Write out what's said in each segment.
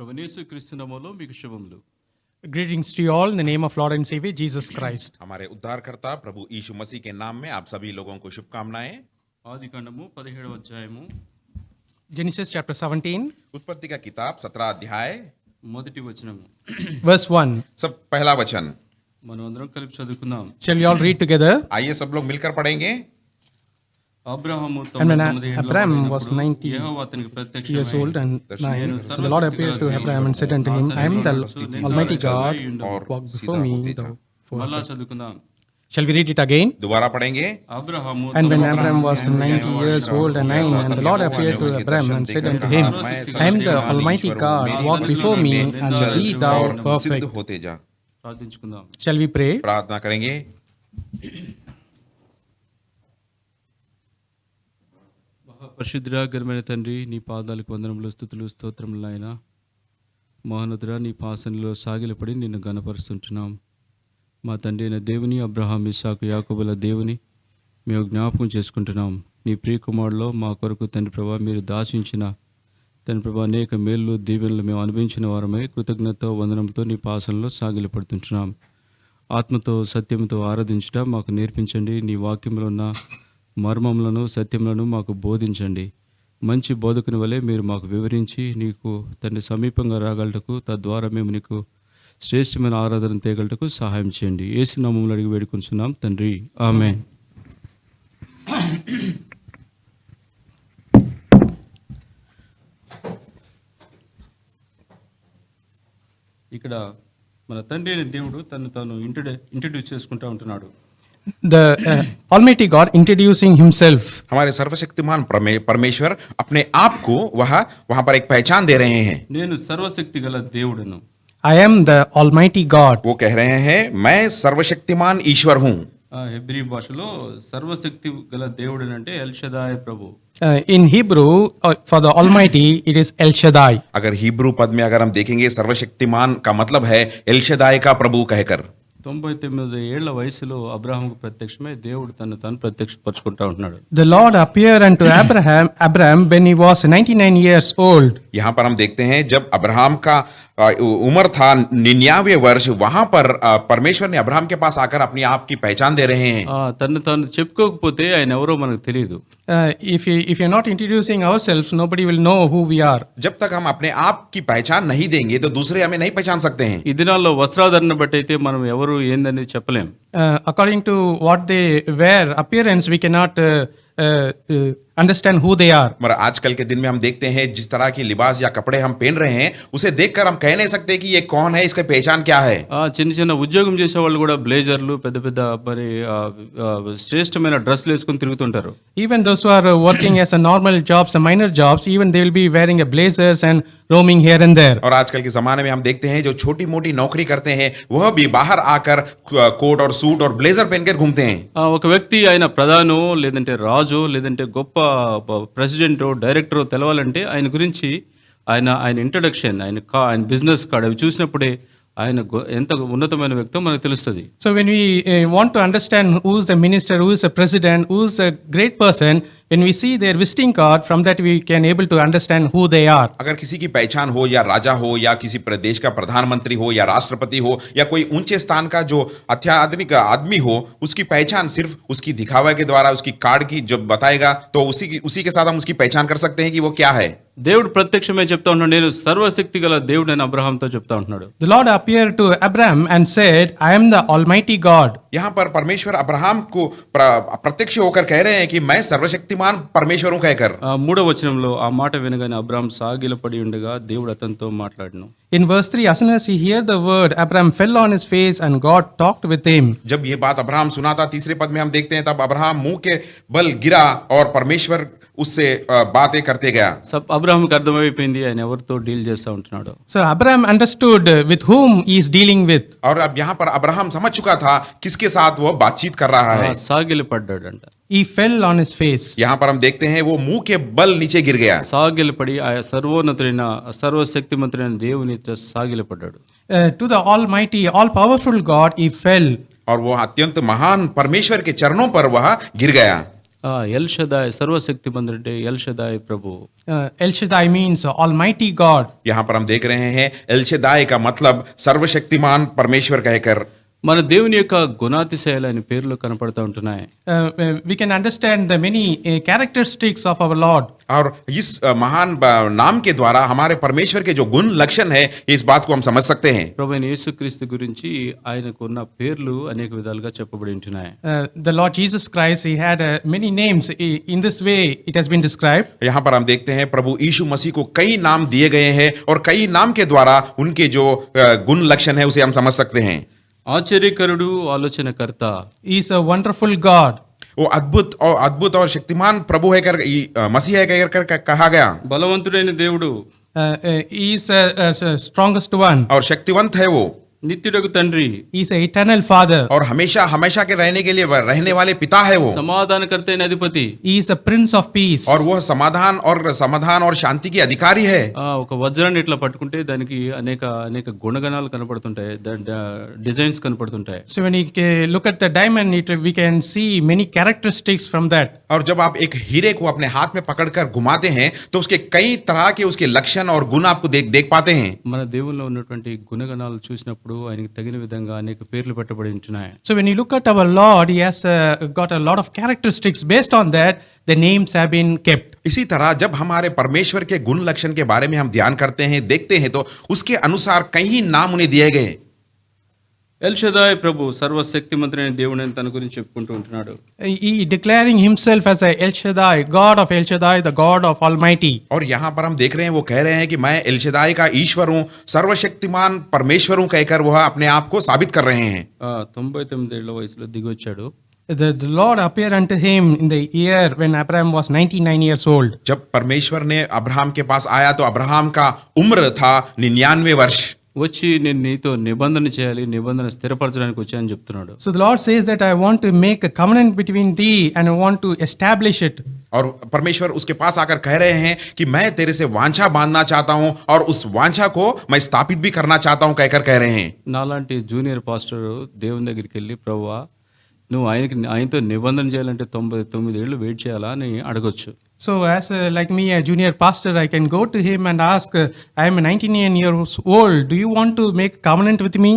ప్రభువైన యేసుక్రీస్తు నామములో మీకు శుభములు. Greetings to you all in the name of Lord and Savior Jesus Christ. हमारे उद्धारकर्ता प्रभु यीशु मसीह के नाम में आप सभी लोगों को शुभकामनाएं। ఆదికాండము 17వ అధ్యాయము Genesis chapter 17, उत्पत्ति का किताब 17 अध्याय మొదటి వచనము. verse 1. सब पहला वचन। మనం అందరం కలిపి చదువుకుందాం. Shall we all read together? आइए सब लोग मिलकर पढ़ेंगे। అబ్రహాము And when 99 ఏళ్ల Abraham వాడైనప్పుడు was 90 యెహోవా అతనికి years old ప్రత్యక్షమై and 9, so the Lord appeared to Abraham and said unto him, I am the Almighty God, walk before me. మళ్ళా చదువుకుందాం. Shall we read it again? दोबारा पढ़ेंगे। Abraham And when Abraham was 90 years old and 9, and the Lord appeared to Abraham and said unto him, I am the Almighty God, walk before me, and be thou perfect. सिद्ध होते जा। ప్రార్థించుకుందాం. Shall we pray? प्रार्थना करेंगे। పరిశుద్ధుడా ఘనమైన తండ్రి, నీ పాదాలకు వందనములు, స్తుతులు, స్తోత్రములు నాయన. మహోన్నతుడా, నీ పాసనలో సాగిలపడి నిన్ను గణపరుస్తుంటున్నాం. మా తండ్రి అయిన దేవుని, అబ్రహాం, ఇస్సాకు, యాకోబుల దేవుని మేము జ్ఞాపకం చేసుకుంటున్నాం. నీ ప్రియకుమారులో మా కొరకు తండ్రి ప్రభా మీరు దాచించిన తండ్రి ప్రభా అనేక మేళ్ళు దీవెనలు మేము అనుభవించిన వారమై కృతజ్ఞత వందనంతో నీ పాసనలో సాగిలపడుతుంటున్నాం. ఆత్మతో సత్యంతో ఆరాధించుట మాకు నేర్పించండి. నీ వాక్యంలో ఉన్న మర్మములను సత్యములను మాకు బోధించండి. మంచి బోధకుని వలె మీరు మాకు వివరించి నీకు తండ్రి సమీపంగా రాగలటకు, తద్వారా మేము నీకు శ్రేష్టమైన ఆరాధన తేగలటకు సహాయం చేయండి. యేసు నామములో అడిగి వేడుకొంచున్నాం తండ్రి, ఆమేన్. ఇక్కడ మన తండ్రి అయిన దేవుడు తను తాను ఇంట్రడ్యూస్ చేసుకుంటూ ఉంటున్నాడు. The Almighty God introducing himself. हमारे सर्वशक्तिमान परमेश्वर अपने आप को वहाँ पर एक पहचान दे रहे हैं। నేను సర్వశక్తి గల దేవుడను. I am the Almighty God. वो कह रहे हैं मैं सर्वशक्तिमान ईश्वर हूँ। హెబ్రీ భాషలో సర్వశక్తి గల దేవుడని అంటే L షదాయ్ Prabhu. In Hebrew, for the Almighty, it is El Shaddai. अगर हिब्रू पद में अगर हम देखेंगे सर्वशक्तिमान का मतलब है एल शदाई का प्रभु कहकर। 99 ఏళ్ల వయసులో అబ్రహాముకు ప్రత్యక్షమై దేవుడు తను ప్రత్యక్షపరచుకుంటా ఉంటున్నాడు. The Lord appeared unto Abraham when he was 99 years old. यहाँ पर हम देखते हैं जब अब्राहम का उम्र था 99 वर्ष, वहां पर परमेश्वर ने अब्राहम के पास आकर अपनी आप की पहचान दे रहे हैं। తను చెప్పుకోకపోతే ఆయన ఎవరో మనకు తెలియదు. If you're not introducing ourselves, nobody will know who we are. जब तक हम अपने आप की पहचान नहीं देंगे तो दूसरे हमें नहीं पहचान सकते हैं। ఈ దినాల్లో వస్త్రాధరణ బట్టి అయితే మనం ఎవరు ఏందని చెప్పలేం. According to what they wear, appearance, we cannot understand who they are. मगर आजकल के दिन में हम देखते हैं जिस तरह की लिबास या कपड़े हम पहन रहे हैं उसे देखकर हम कह नहीं सकते कि ये कौन है, इसकी पहचान क्या है। చిన్న చిన్న ఉద్యోగం చేసే వాళ్ళు కూడా బ్లేజర్లు పెద్ద పెద్ద మరి శ్రేష్టమైన డ్రెస్లు వేసుకొని తిరుగుతుంటారు. Even those who are working as a normal jobs, a minor jobs, even they will be wearing a blazers and roaming here and there. और आजकल के जमाने में हम देखते हैं जो छोटी मोटी नौकरी करते हैं वह भी बाहर आकर कोट और सूट और ब्लेजर पहनकर घूमते हैं। ఒక వ్యక్తి ఆయన ప్రధానో లేదంటే రాజు లేదంటే గొప్ప ప్రెసిడెంట్ డైరెక్టర్ తెలవాలంటే ఆయన గురించి ఆయన ఇంట్రడక్షన్ ఆయన బిజినెస్ కార్డ్ అవి చూసినప్పుడే ఆయన ఎంత ఉన్నతమైన వ్యక్తో మనకు తెలుస్తుంది. So when we want to understand who is the minister, who is the president, who is a great person, when we see their visiting card, from that we can able to understand who they are. अगर किसी की पहचान हो या राजा हो या किसी प्रदेश का प्रधानमंत्री हो या राष्ट्रपति हो या कोई ऊंचे स्थान का जो अत्याधुनिक आदमी हो, उसकी पहचान सिर्फ उसकी दिखावा के द्वारा उसकी कार्ड की जब बताएगा तो उसी के साथ हम उसकी पहचान कर सकते हैं कि वो क्या है। దేవుడు ప్రత్యక్షమే చెప్తా ఉంటున్నాడు, నేను సర్వశక్తి గల దేవుడు అని అబ్రహాంతో చెప్తా ఉంటున్నాడు. The Lord appeared to Abraham and said, I am the Almighty God. यहाँ पर परमेश्वर अब्राहम को प्रत्यक्ष होकर कह रहे हैं कि मैं सर्वशक्तिमान परमेश्वर हूं कहकर। 3వ వచనంలో ఆ మాట వినగానే అబ్రహాం సాగిలపడి ఉండగా దేవుడు అతనితో మాట్లాడను. In verse 3, as soon as he heard the word, Abraham fell on his face and God talked with him. जब ये बात अब्राहम सुना था, तीसरे पद में हम देखते हैं तब अब्राहम मुंह के बल गिरा और परमेश्वर उससे बातें करते गया। सब అబ్రహాంకి అర్థమైపోయింది ఆయన ఎవరితో డీల్ చేస్తా ఉంటున్నాడు. So Abraham understood with whom he is dealing with. और अब यहाँ पर अब्राहम समझ चुका था किसके साथ वो बातचीत कर रहा है। సాగిలపడ్డాడంట. He fell on his face. यहाँ पर हम देखते हैं वो मुंह के बल नीचे गिर गया। సాగిలపడి ఆ సర్వోన్నతుడైన సర్వశక్తిమంతుడైన దేవుని సాగిలపడ్డాడు. To the Almighty, all powerful God, he fell. और वो अत्यंत महान परमेश्वर के चरणों पर वह गिर गया। ఎల్ షదాయ్ సర్వశక్తిమంతుడు అంటే ఎల్ షదాయ్ ప్రభు. El Shaddai means Almighty God. यहाँ पर हम देख रहे हैं एलशदाई का मतलब सर्वशक्तिमान परमेश्वर कहकर. మన దేవుని యొక్క గుణాతిశయాలు ఆయన పేర్లు కనపడుతూ ఉంటున్నాయి. We can understand the many characteristics of our Lord. और इस महान नाम के द्वारा हमारे परमेश्वर के जो गुण लक्षण है इस बात को हम समझ सकते हैं. ప్రభు అయిన యేసుక్రీస్తు గురించి ఆయనకు ఉన్న పేర్లు అనేక విధాలుగా చెప్పబడి ఉంటున్నాయి. The Lord Jesus Christ, he had many names. In this way it has been described. यहाँ पर हम देखते हैं प्रभु यीशु मसीह को कई नाम दिए गए हैं और कई नाम के द्वारा उनके जो गुण लक्षण है उसे हम समझ सकते हैं. ఆశ్చర్యకరుడు ఆలోచనకర్త. He is a wonderful God. वो अद्भुत और शक्तिमान प्रभु है कर मसीह है कर कहा गया. బలవంతుడైన దేవుడు. He is a strongest one. और शक्तिवंत है वो. నిత్యుడకు తండ్రి. He is an eternal Father. और हमेशा हमेशा के रहने के लिए रहने वाले पिता है वो. సమాధానకర్త అయిన అధిపతి. He is a Prince of Peace. और वह समाधान और शांति के अधिकारी है. ఒక వజ్రాన్ని ఇట్లా పట్టుకుంటే దానికి అనేక అనేక గుణగణాలు కనపడుతుంటాయి, designs కనపడుతుంటాయి. So when we look at the diamond, we can see many characteristics from that. और जब आप एक हीरे को अपने हाथ में पकड़कर घुमाते हैं तो उसके कई तरह के उसके लक्षण और गुण आपको देख पाते हैं. మన దేవుల్లో ఉన్నటువంటి గుణగణాలు చూసినప్పుడు ఆయనకి తగిన విధంగా అనేక పేర్లు పెట్టబడి ఉంటున్నాయి. So when you look at our Lord, he has got a lot of characteristics. Based on that, the names have been kept. इसी तरह जब हमारे परमेश्वर के गुण लक्षण के बारे में हम ध्यान करते हैं, देखते हैं तो उसके अनुसार कई नाम उन्हें दिए गए. ఎల్ షదాయ్ ప్రభు సర్వశక్తిమంతుడైన దేవుడు అని తన గురించి చెప్పుకుంటూ ఉంటున్నాడు. He declaring himself as a El Shaddai, God of El Shaddai, the God of Almighty. और यहाँ पर हम देख रहे हैं वो कह रहे हैं कि मैं एल शदाई का ईश्वर हूँ, सर्वशक्तिमान परमेश्वर हूँ कहकर वह अपने आप को साबित कर रहे हैं. 99 ఏళ్ల వయసులో దిగొచ్చాడు. The Lord appeared unto him in the year when Abraham was 99 years old. जब परमेश्वर ने अब्राहम के पास आया तो अब्राहम का उम्र था 99 वर्ष. వచ్చి నేను నీతో నిబంధన చేయాలి, నిబంధన స్థిరపరచడానికి వచ్చానని చెప్తున్నాడు. So the Lord says that I want to make a covenant between thee and I want to establish it. और परमेश्वर उसके पास आकर कह रहे हैं कि मैं तेरे से वांछा बांधना चाहता हूं और उस वांछा को मैं स्थापित भी करना चाहता हूं कहकर कह रहे हैं. నాలాంటి జూనియర్ పాస్టర్ దేవుని దగ్గరికి వెళ్ళి ప్రభువా నువ్వు ఆయనతో నిబంధన చేయాలంటే 99 ఏళ్ళు వెయిట్ చేయాలా అని అడగొచ్చు. So as like me, a junior pastor, I can go to him and ask, I am 99 years old, do you want to make covenant with me?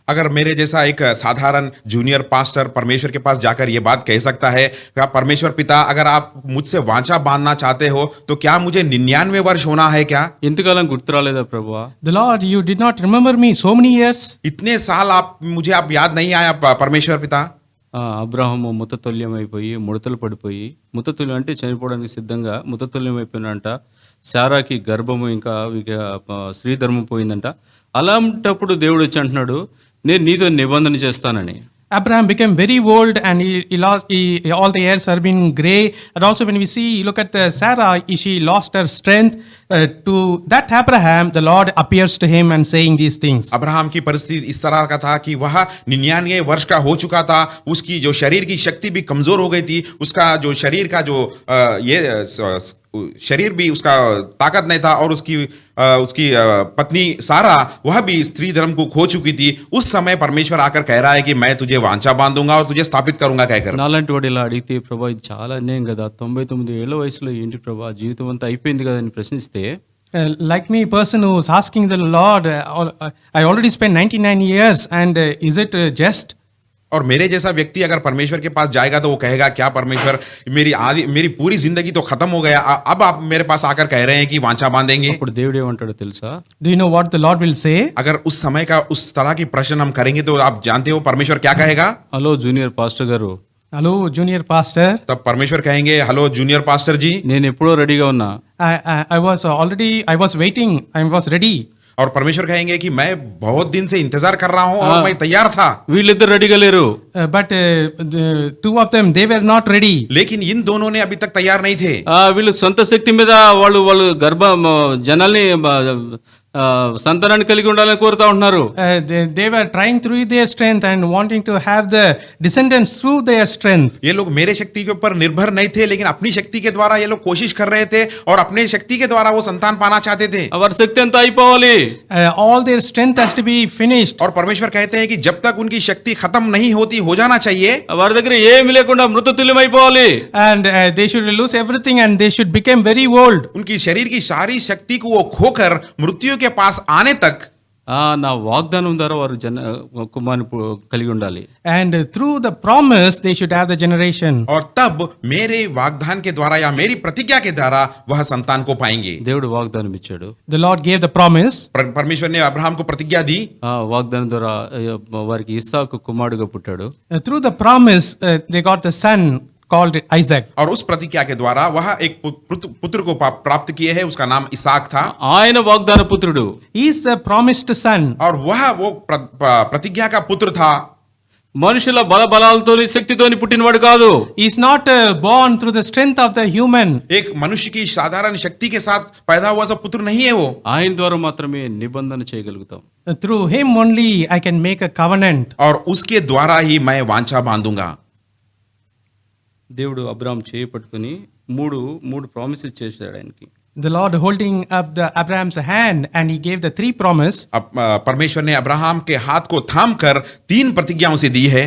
अगर मेरे जैसा एक साधारण जूनियर पास्टर परमेश्वर के पास जाकर ये बात कह सकता है कि परमेश्वर पिता अगर आप मुझसे वांछा बांधना चाहते हो तो क्या मुझे 99 वर्ष होना है क्या? ఇంతకాలం గుర్తు రాలేదా ప్రభువా? The Lord, you did not remember me so many years. इतने साल आप याद नहीं आया परमेश्वर पिता? అబ్రాహము ముతతుల్యం అయిపోయి ముడతలు పడిపోయి, ముతతుల్యం అంటే చనిపోవడానికి సిద్ధంగా ముతతుల్యం అయిపోయినంట. శారాకి గర్భము ఇంకా స్త్రీధర్మం పోయిందంట. అలాంటప్పుడు దేవుడు వచ్చి అంటున్నాడు నేను నీతో నిబంధన చేస్తానని. Abraham became very old and he lost, all the hairs have been gray. And also when we see, look at Sarah, she lost her strength. To that Abraham, the Lord appears to him and saying these things. Abraham की परिस्थिति इस तरह का था कि वह 99 वर्ष का हो चुका था. उसकी जो शरीर की शक्ति भी कमजोर हो गई थी. उसका जो शरीर का जो शरीर भी उसका ताकत नहीं था और उसकी पत्नी सारा वह भी स्त्री धर्म को खो चुकी थी. उस समय परमेश्वर आकर कह रहा है कि मैं तुझे वांछा बांधूंगा और तुझे स्थापित करूंगा कहकर. నాలాంటి వాడు ఇలా అడిగితే ప్రభా ఇది చాలా అన్యాయం కదా, 99 ఏళ్ల వయసులో ఏంటి ప్రభా జీవితం అంతా అయిపోయింది కదా అని ప్రశ్నిస్తే, like me, person who is asking the Lord, I already spent 99 years and is it just? और मेरे जैसा व्यक्ति अगर परमेश्वर के पास जाएगा तो वो कहेगा क्या परमेश्वर मेरी पूरी जिंदगी तो खत्म हो गया, अब आप मेरे पास आकर कह रहे हैं कि वांछा बांधेंगे. అప్పుడు దేవుడు ఏమంటాడో తెలుసా? Do you know what the Lord will say? अगर उस समय का उस तरह की प्रश्न हम करेंगे तो आप जानते हो परमेश्वर क्या कहेगा? హలో జూనియర్ పాస్టర్ గారు. Hello junior pastor. तब परमेश्वर कहेंगे हेलो जूनियर पास्टर जी. నేను ఎప్పుడో రెడీగా ఉన్నా. I was waiting, I was ready. और परमेश्वर कहेंगे कि मैं बहुत दिन से इंतजार कर रहा हूं और मैं तैयार था. వీళ్ళిద్దరు రెడీగా లేరు. But the two of them, they were not ready. लेकिन इन दोनों ने अभी तक तैयार नहीं थे. వీళ్ళు సొంత శక్తి మీద వాళ్ళు గర్భ జనాల్ని సంతానాన్ని కలిగి ఉండాలని కోరుతా ఉంటున్నారు. They were trying through their strength and wanting to have the descendants through their strength. ये लोग मेरे शक्ति के ऊपर निर्भर नहीं थे, लेकिन अपनी शक्ति के द्वारा ये लोग कोशिश कर रहे थे और अपने शक्ति के द्वारा वो संतान पाना चाहते थे. వారి శక్తి అంతా అయిపోవాలి. All their strength has to be finished. और परमेश्वर कहते हैं कि जब तक उनकी शक्ति खत्म नहीं होती, हो जाना चाहिए, వారి దగ్గర ఏమి లేకుండా మృతతుల్యం అయిపోవాలి. And they should lose everything and they should become very old. उनकी शरीर की सारी शक्ति को वो खोकर मृत्यु के पास आने तक నా వాగ్దానం ద్వారా వారు కుమారుని కలిగి ఉండాలి. And through the promise they should have the generation. और तब मेरे वाग्दान के द्वारा या मेरी प्रतिज्ञा के द्वारा वह संतान को पाएंगे. దేవుడు వాగ్దానం ఇచ్చాడు. The Lord gave the promise. परमेश्वर ने अब्राहम को प्रतिज्ञा दी. వాగ్దానం ద్వారా వారికి ఇస్సాకు కుమారుడుగా పుట్టాడు. Through the promise they got the son called Isaac. और उस प्रतिज्ञा के द्वारा वह एक पुत्र को प्राप्त किए है, उसका नाम इसाक था. ఆయన వాగ్దాన పుత్రుడు. He is the promised son. और वह वो प्रतिज्ञा का पुत्र था. మనుషుల బలబలాలతోని శక్తితోని పుట్టినవాడు కాదు. He is not born through the strength of the human. एक मनुष्य की साधारण शक्ति के साथ पैदा हुआ सा पुत्र नहीं है वो. ఆయన ద్వారా మాత్రమే నిబంధన చేయగలుగుతాం. Through him only I can make a covenant. और उसके द्वारा ही मैं वांछा बांधूंगा. దేవుడు అబ్రాహాం చేయి పట్టుకుని మూడు ప్రామిసెస్ చేశాడు ఆయనకి. The Lord holding up the Abraham's hand and he gave the 3 promise. अब परमेश्वर ने अब्राहम के हाथ को थाम कर 3 प्रतिज्ञाओं से दी है.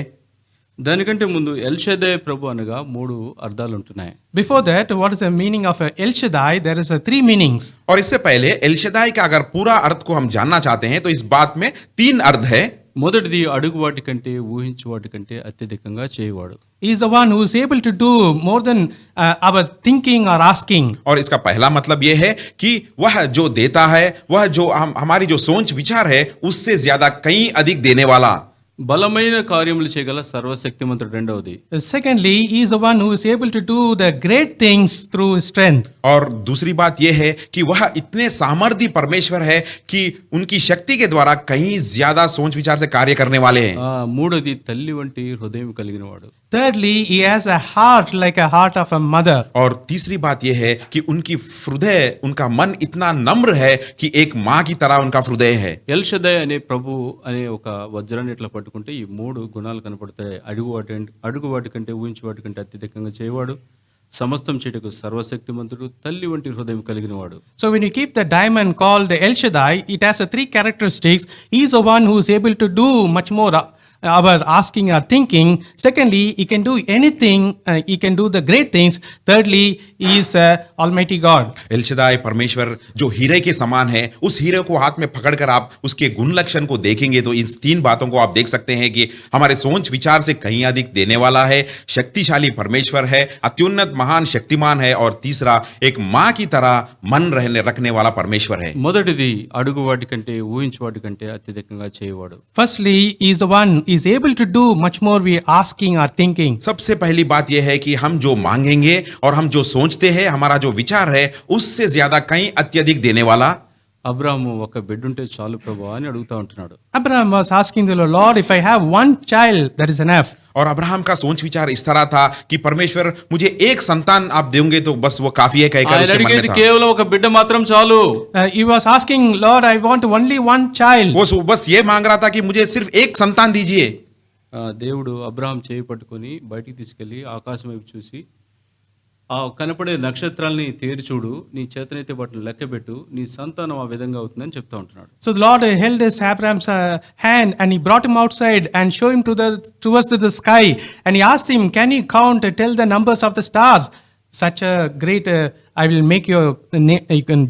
దానికంటే ముందు ఎల్షదై ప్రభు అనగా 3 అర్థాలు ఉంటున్నాయి. Before that, what is the meaning of El Shaddai? There is 3 meanings. और इससे पहले एल शदाई का अगर पूरा अर्थ को हम जानना चाहते हैं तो इस बात में 3 अर्थ है. మొదటిది అడుగు వాటి కంటే ఊహించు వాటి కంటే అత్యధికంగా చేయవాడు. He is the one who is able to do more than our thinking or asking. और इसका पहला मतलब यह है कि वह जो देता है, वह जो हमारी जो सोच विचार है, उससे ज्यादा कहीं अधिक देने वाला. బలమైన కార్యములు చేయగల సర్వశక్తిమంతుడు రెండవది. Secondly, he is the one who is able to do the great things through his strength. और दूसरी बात यह है कि वह इतने सामर्थ्य परमेश्वर है कि उनकी शक्ति के द्वारा कहीं ज्यादा सोच विचार से कार्य करने वाले हैं. మూడోది తల్లి వంటి హృదయం కలిగిన వాడు. Thirdly, he has a heart like a heart of a mother. और तीसरी बात यह है कि उनकी हृदय, उनका मन इतना नम्र है कि एक माँ की तरह उनका हृदय है. ఎల్షదై అనే ప్రభు అనే ఒక వజ్రాన్ని ఇట్లా పట్టుకుంటే ఈ 3 గుణాలు కనపడతాయి. అడుగు వాటి కంటే ఊహించు వాటి కంటే అత్యధికంగా చేయవాడు, సమస్తం చేటకు సర్వశక్తిమంతుడు, తల్లి వంటి హృదయం కలిగిన వాడు. So when you keep the diamond called El Shaddai, it has 3 characteristics. He is the one who is able to do much more our asking or thinking. Secondly, he can do anything. He can do the great things. Thirdly, he is Almighty God. एलशदाई परमेश्वर जो हीरे के समान है, उस हीरे को हाथ में पकड़कर आप उसके गुण लक्षण को देखेंगे तो इन 3 बातों को आप देख सकते हैं कि हमारे सोच विचार से कहीं अधिक देने वाला है, शक्तिशाली परमेश्वर है, अत्युन्नत महान शक्तिमान है, और तीसरा एक माँ की तरह मन रखने वाला परमेश्वर है. మొదటిది అడుగు వాటి కంటే ఊహించు వాటి కంటే అత్యధికంగా చేయవాడు. Firstly, he is the one is able to do much more we asking or thinking. सबसे पहली बात यह है कि हम जो मांगेंगे और हम जो सोचते हैं, हमारा जो विचार है, उससे ज्यादा कहीं अत्यधिक देने वाला. అబ్రాహాము ఒక బిడ్డ ఉంటే చాలు ప్రభువా అని అడుగుతా ఉంటున్నాడు. Abraham was asking the Lord, if I have one child, that is enough. और अब्राहम का सोच विचार इस तरह था कि परमेश्वर मुझे एक संतान आप देंगे तो बस वो काफी है कहकर ఆయన उसके मन में అడిగేది था. కేవలం ఒక బిడ్డ మాత్రం చాలు. He was asking, Lord, I want only one child. वो बस ये मांग रहा था कि मुझे सिर्फ एक संतान दीजिए. దేవుడు అబ్రాహాం చేయి పట్టుకొని బయటికి తీసుకెళ్లి ఆకాశం వైపు చూసి ఆ కనపడే నక్షత్రాలని తేరి చూడు, నీ చేతనైతే వాటిని లెక్కబెట్టు, నీ సంతానం ఆ విధంగా అవుతుందని చెప్తా ఉంటున్నాడు. So the Lord held his Abraham's hand and he brought him outside and showed him towards the sky, and he asked him, can you count, tell the numbers of the stars? Such a great I will make your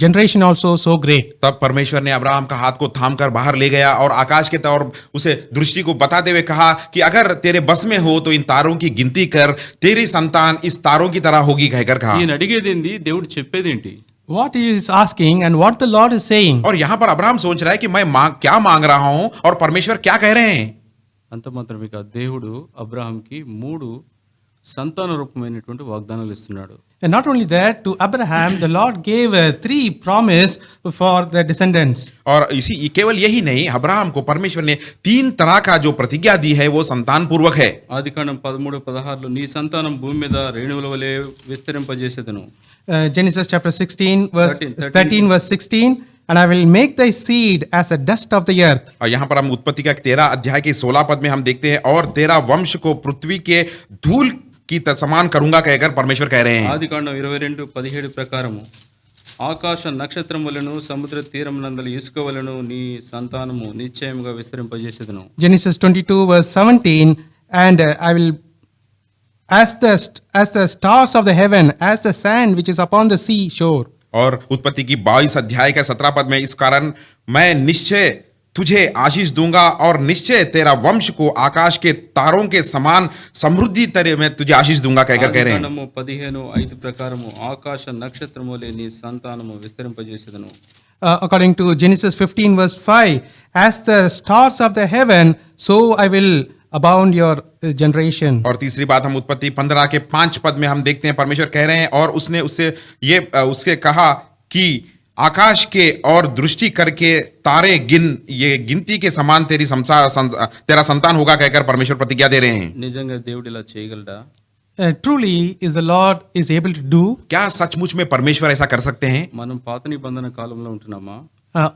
generation also so great. तब परमेश्वर ने Abraham का हाथ को थामकर बाहर ले गया और आकाश के तौर उसे दृष्टि को बताते हुए कहा कि अगर तेरे बस में हो तो इन तारों की गिनती कर, तेरी संतान इस तारों की तरह होगी कहकर कहा. ఈయన అడిగేదేంటి, దేవుడు చెప్పేదేంటి? What he is asking and what the Lord is saying. और यहाँ पर अब्राहम सोच रहा है कि मैं क्या मांग रहा हूं और परमेश्वर क्या कह रहे हैं. అంత మాత్రమే కాదు, దేవుడు అబ్రాహాంకి 3 సంతాన రూపమైనటువంటి వాగ్దానాలు ఇస్తున్నాడు. And not only that, to Abraham the Lord gave 3 promise for the descendants. और केवल यही नहीं, अब्राहम को परमेश्वर ने 3 तरह का जो प्रतिज्ञा दी है वो संतान पूर्वक है. ఆదికాండం 13:16 నీ సంతానం భూమి మీద రేణువుల వలె విస్తరింపజేసేదను. Genesis chapter 16 verse 13 verse 16. and I will make thy seed as the dust of the earth. और यहाँ पर हम उत्पत्ति का 13 अध्याय के 16 पद में हम देखते हैं, और तेरा वंश को पृथ्वी के धूल की समान करूंगा कहकर परमेश्वर कह रहे हैं। ఆదికాండం 22:17 ప్రకారము ఆకాశ నక్షత్రం వలెను సముద్ర తీరం నందలి ఇసుక వలెను నీ సంతానము నిశ్చయముగా విస్తరింపజేసేదను. Genesis 22 verse 17, and I will as the stars of the heaven, as the sand which is upon the sea shore. और उत्पत्ति की 22 अध्याय का 17 पद में इस कारण मैं निश्चय तुझे आशीष दूंगा और निश्चय तेरा वंश को आकाश के तारों के समान समृद्धि तरह में तुझे आशीष दूंगा कहकर कह रहे हैं। ఆదికాండము 15:5 ప్రకారము ఆకాశ నక్షత్రము వలె నీ సంతానము విస్తరింపజేసేదను. According to Genesis 15 verse 5, as the stars of the heaven, so I will abound your generation. और तीसरी बात हम उत्पत्ति 15 के 5 पद में हम देखते हैं, परमेश्वर कह रहे हैं और उसने उससे ये उसके कहा कि आकाश के और दृष्टि करके तारे गिन, ये गिनती के समान तेरा संतान होगा कहकर परमेश्वर प्रतिज्ञा दे रहे हैं। నిజంగా దేవుడు ఇలా చేయగలడా? Truly is the Lord is able to do. क्या सचमुच में परमेश्वर ऐसा कर सकते हैं? మనం పాత నిబంధన కాలంలో ఉంటున్నామా?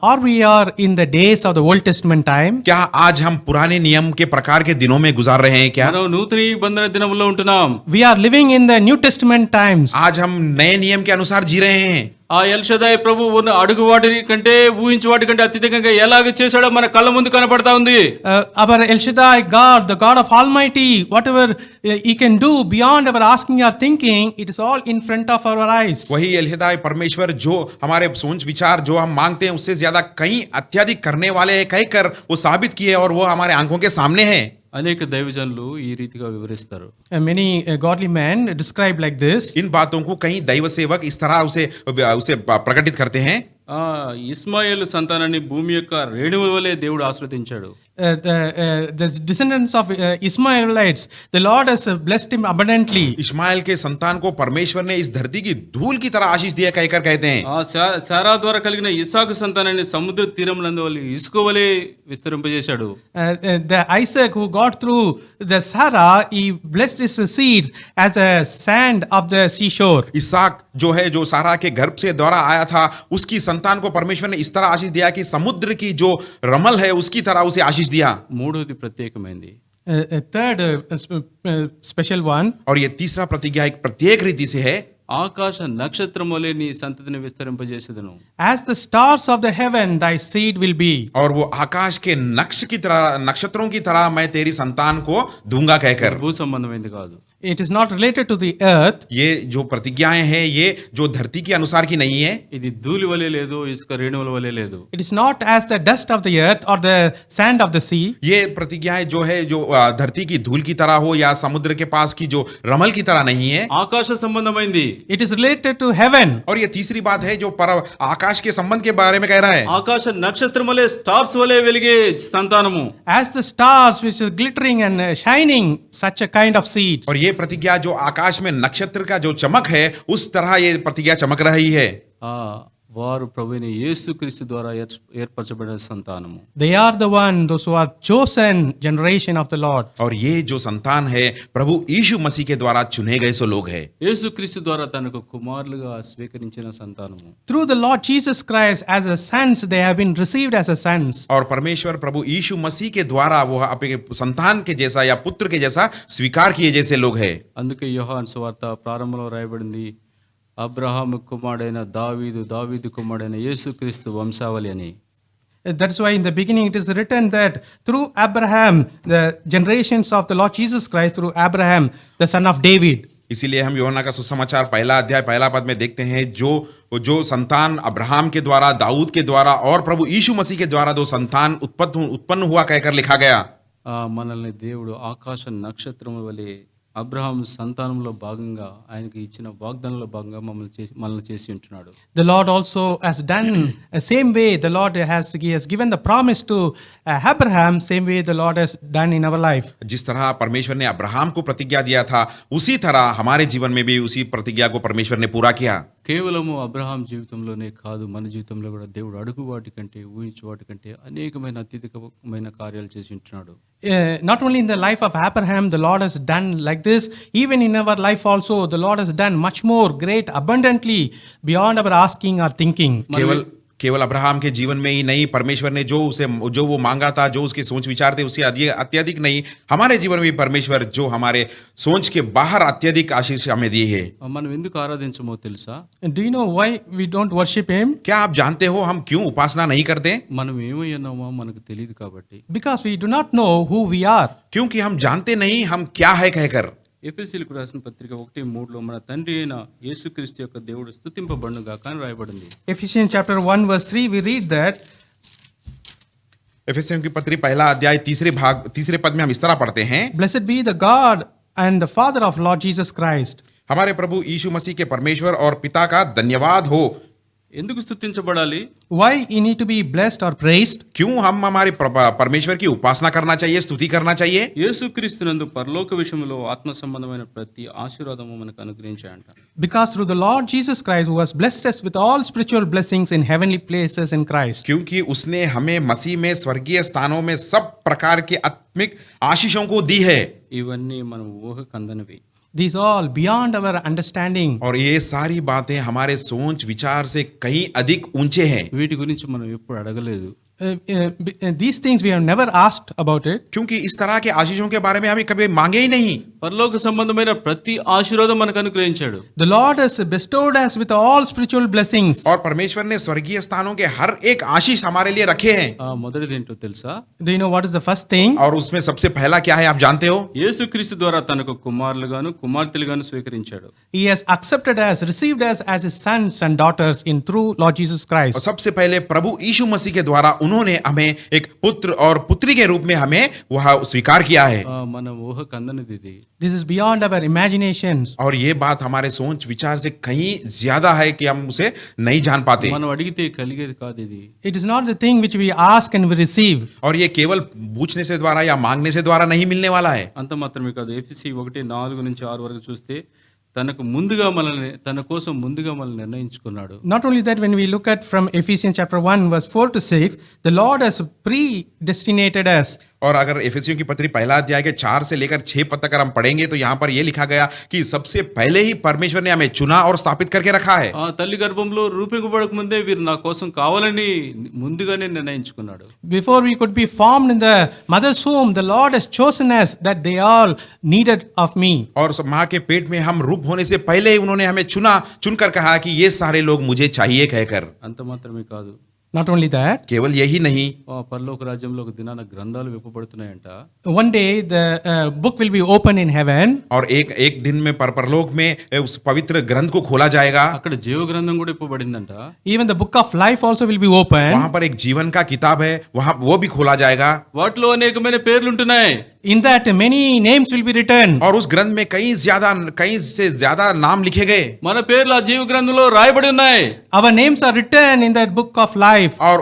Or we are in the days of the Old Testament time. क्या आज हम पुराने नियम के प्रकार के दिनों में गुजार रहे हैं क्या? మనం నూతన నిబంధన దినములో ఉంటున్నాం. We are living in the New Testament times. आज हम नए నిयम के अनुसार जी रहे हैं। ఆ ఎల్షదాయ్ ప్రభు ఉన్న అడుగు వాటి కంటే ఊహించు వాటి కంటే అత్యధికంగా ఎలాగ చేశాడో మన కళ్ళ ముందు కనపడతా ఉంది. Our El Shaddai God, the God of Almighty, whatever He can do beyond our asking or thinking, it is all in front of our eyes. वही एलहदाय परमेश्वर जो हमारे सोच विचार जो हम मांगते हैं उससे ज्यादा कहीं अत्यधिक करने वाले हैं कहकर वो साबित किए और वो हमारे आंखों के सामने है। అనేక దైవజనులు ఈ రీతిగా వివరిస్తారు. Many godly men describe like this. इन बातों को कहीं दैव सेवक इस तरह उसे प्रकटित करते हैं। ఇస్మాయేలు సంతానాన్ని భూమి యొక్క రేణువుల వలె దేవుడు ఆశీర్వదించాడు. The descendants of Ishmaelites, the Lord has blessed him abundantly. Ismail के संतान को परमेश्वर ने इस धरती की धूल की तरह आशीष दिया कहकर कहते हैं। శారా ద్వారా కలిగిన ఇస్సాకు సంతానాన్ని సముద్ర తీరములందు వలె ఇసుక వలె విస్తరింపజేశాడు. The Isaac who got through the Sarah, he blessed his seeds as a sand of the seashore. Isaac जो है जो सारा के गर्भ से द्वारा आया था उसकी संतान को परमेश्वर ने इस तरह आशीष दिया कि समुद्र की जो रमल है उसकी तरह उसे आशीष दिया। మూడోది ప్రత్యేకమైంది. Third special one. और ये तीसरा प्रतिज्ञा एक प्रत्येक रीति से है। ఆకాశ నక్షత్రం వలె నీ సంతతిని విస్తరింపజేసేదను. As the stars of the heaven, thy seed will be. और वो आकाश के नक्षत्रों की तरह मैं तेरी संतान को दूंगा कहकर। భూ సంబంధమైంది కాదు. It is not related to the earth. ये जो प्रतिज्ञाएं हैं ये जो धरती के अनुसार की नहीं है। ఇది ధూళి వలె లేదు, ఇసుక రేణువుల వలె లేదు. It is not as the dust of the earth or the sand of the sea. ये प्रतिज्ञाएं जो है जो धरती की धूल की तरह हो या समुद्र के पास की जो रमल की तरह नहीं है। ఆకాశ సంబంధమైంది. It is related to heaven. और ये तीसरी बात है जो आकाश के संबंध के बारे में कह रहा है। ఆకాశ నక్షత్రం వలె స్టార్స్ వలె వెలిగే సంతానము. As the stars which are glittering and shining, such a kind of seeds. और ये प्रतिज्ञा जो आकाश में नक्षत्र का जो चमक है उस तरह ये प्रतिज्ञा चमक रही है। వారు ప్రభువైన యేసుక్రీస్తు ద్వారా ఏర్పరచబడిన సంతానము. They are the one, those who are chosen generation of the Lord. और ये जो संतान है प्रभु यीशु मसीह के द्वारा चुने गए सो लोग हैं। యేసుక్రీస్తు ద్వారా తనకు కుమారులుగా స్వీకరించిన సంతానము. Through the Lord Jesus Christ as a sons, they have been received as a sons. और परमेश्वर प्रभु यीशु मसीह के द्वारा वो अपने संतान के जैसा या पुत्र के जैसा स्वीकार किए जैसे लोग हैं। అందుకే యోహాను సువార్త ప్రారంభంలో రాయబడింది అబ్రహాము కుమారుడైన దావీదు, దావీదు కుమారుడైన యేసుక్రీస్తు వంశావళి అని. That's why in the beginning it is written that through Abraham, the generations of the Lord Jesus Christ, through Abraham, the son of David. इसीलिए हम यूहन्ना का सुसमाचार पहला अध्याय पहला पद में देखते हैं जो संतान अब्राहम के द्वारा, दाऊद के द्वारा और प्रभु यीशु मसीह के द्वारा दो संतान उत्पन्न हुआ कहकर लिखा गया। మనల్ని దేవుడు ఆకాశ నక్షత్రము వలె అబ్రహాం సంతానంలో భాగంగా ఆయనకి ఇచ్చిన వాగ్దానంలో భాగంగా మనల్ని చేసి ఉంటున్నాడు. The Lord also has done the same way the Lord he has given the promise to Abraham, same way the Lord has done in our life. जिस तरह परमेश्वर ने अब्राहम को प्रतिज्ञा दिया था उसी तरह हमारे जीवन में भी उसी प्रतिज्ञा को परमेश्वर ने पूरा किया। కేవలము అబ్రహాం జీవితంలోనే కాదు, మన జీవితంలో కూడా దేవుడు అడుగు వాటి కంటే ఊహించు వాటి కంటే అనేకమైన అత్యధికమైన కార్యాలు చేసి ఉంటున్నాడు. Not only in the life of Abraham the Lord has done like this, even in our life also the Lord has done much more great abundantly beyond our asking or thinking. केवल Abraham के जीवन में ही नहीं, परमेश्वर ने जो वो मांगा था, जो उसके सोच विचार थे, उससे अत्यधिक नहीं, हमारे जीवन में भी परमेश्वर जो हमारे सोच के बाहर अत्यधिक आशीष हमें दी है। మనం ఎందుకు ఆరాధించమో తెలుసా? Do you know why we don't worship Him? क्या आप जानते हो हम क्यों उपासना नहीं करते? మనం ఏమై ఉన్నామో మనకు తెలియదు కాబట్టి. Because we do not know who we are. क्योंकि हम जानते नहीं हम क्या है कहकर। ఎఫెసీయులకు రాసిన పత్రిక 1:3 మన తండ్రి అయిన యేసుక్రీస్తు యొక్క దేవుడు స్తుతింపబడును గాక అని రాయబడింది. Ephesians chapter 1 verse 3 we read that एफेसियों की पत्री पहला अध्याय तीसरे पद में हम इस तरह पढ़ते हैं, blessed be the God and the Father of Lord Jesus Christ. हमारे प्रभु यीशु मसीह के परमेश्वर और पिता का धन्यवाद हो। ఎందుకు స్తుతించబడాలి? Why you need to be blessed or praised? क्यों हम हमारे परमेश्वर की उपासना करना चाहिए, स्तुति करना चाहिए? యేసుక్రీస్తునందు పరలోక విషయంలో ఆత్మ సంబంధమైన ప్రతి ఆశీర్వాదము మనకు అనుగ్రహించాడంట. Because through the Lord Jesus Christ who has blessed us with all spiritual blessings in heavenly places in Christ. क्योंकि उसने हमें मसीह में स्वर्गीय स्थानों में सब प्रकार के आत्मिक आशीषों को दी है। ఇవన్నీ మనం ఊహకు అందనివి. These all beyond our understanding. और ये सारी बातें हमारे सोच विचार से कहीं अधिक ऊंचे हैं। వీటి గురించి మనం ఎప్పుడు అడగలేదు. These things we have never asked about it. क्योंकि इस तरह के आशीषों के बारे में हमें कभी मांगे ही नहीं। పరలోక సంబంధమైన ప్రతి ఆశీర్వాదం మనకు అనుగ్రహించాడు. The Lord has bestowed us with all spiritual blessings. और परमेश्वर ने स्वर्गीय स्थानों के हर एक आशीष हमारे लिए रखे हैं। మొదటిది ఏంటో తెలుసా? Do you know what is the first thing? और उसमें सबसे पहला क्या है आप जानते हो? యేసుక్రీస్తు ద్వారా తనకు కుమారులుగాను కుమార్తెలుగాను స్వీకరించాడు. He has accepted us, received us as his sons and daughters in through Lord Jesus और Christ. सबसे पहले प्रभु यीशु मसीह के द्वारा उन्होंने हमें एक पुत्र और पुत्री के रूप में हमें वह स्वीकार किया है। మన ఊహకు అందనిది ఇది. This is beyond our imaginations. और ये बात हमारे सोच विचार से कहीं ज्यादा है कि हम उसे नहीं जान पाते। మనం అడిగితే కలిగేది కాదు ఇది. It is not the thing which we ask and we receive. और ये केवल पूछने से द्वारा या मांगने से द्वारा नहीं मिलने वाला है। అంత మాత్రమే కాదు. ఎఫెసీ 1:4-6 వరకు చూస్తే తన కోసం ముందుగా మనల్ని నిర్ణయించుకున్నాడు. Not only that, when we look at from Ephesians chapter 1 verse 4 to 6, the Lord has predestinated us. और अगर एफेसियों की पत्री पहला अध्याय के 4 से लेकर 6 पद तक हम पढ़ेंगे तो यहाँ पर यह लिखा गया कि सबसे पहले ही परमेश्वर ने हमें चुना और स्थापित करके रखा है। తల్లి గర్భంలో రూపింపబడక ముందే వీరు నా కోసం కావాలని ముందుగానే నిర్ణయించుకున్నాడు. Before we could be formed in the mother's womb, the Lord has chosen us that they all needed of me. और माँ के पेट में हम रूप होने से पहले ही उन्होंने हमें चुनकर कहा कि ये सारे लोग मुझे चाहिए कहकर। అంత మాత్రమే కాదు. Not only that, केवल यही नहीं, పరలోక రాజ్యంలో ఒక దినాన గ్రంథాలు విప్పబడుతున్నాయంట. one day the book will be opened in heaven. और एक दिन में परलोक में उस पवित्र ग्रंथ को खोला जाएगा। అక్కడ జీవ గ్రంథం కూడా ఇప్పబడిందంట. Even the book of life also will be opened. वहां पर एक जीवन का किताब है, वहां वो भी खोला जाएगा। వాటిలో అనేకమైన పేర్లు ఉంటున్నాయి. In that many names will be written. और उस ग्रंथ में कई से ज्यादा नाम लिखे गए। మన పేర్లు ఆ జీవ గ్రంథంలో రాయబడి ఉన్నాయి. Our names are written in that book of life. और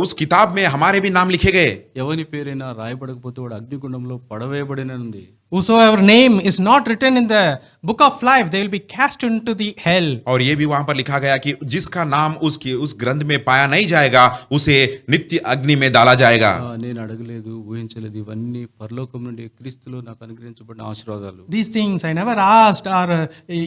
उस किताब में हमारे भी नाम लिखे गए। ఎవని పేరైనా రాయబడకపోతే వాడు అగ్నిగుండంలో పడవేయబడినది. Whosoever name is not written in the book of life, they will be cast into the hell. और ये भी वहां पर लिखा गया कि जिसका नाम उस ग्रंथ में पाया नहीं जाएगा उसे नित्य अग्नि में डाला जाएगा। నేను అడగలేదు, ఊహించలేదు. ఇవన్నీ పరలోకం నుండి క్రీస్తులో నాకు అనుగ్రహించబడిన ఆశీర్వాదాలు. These things I never asked or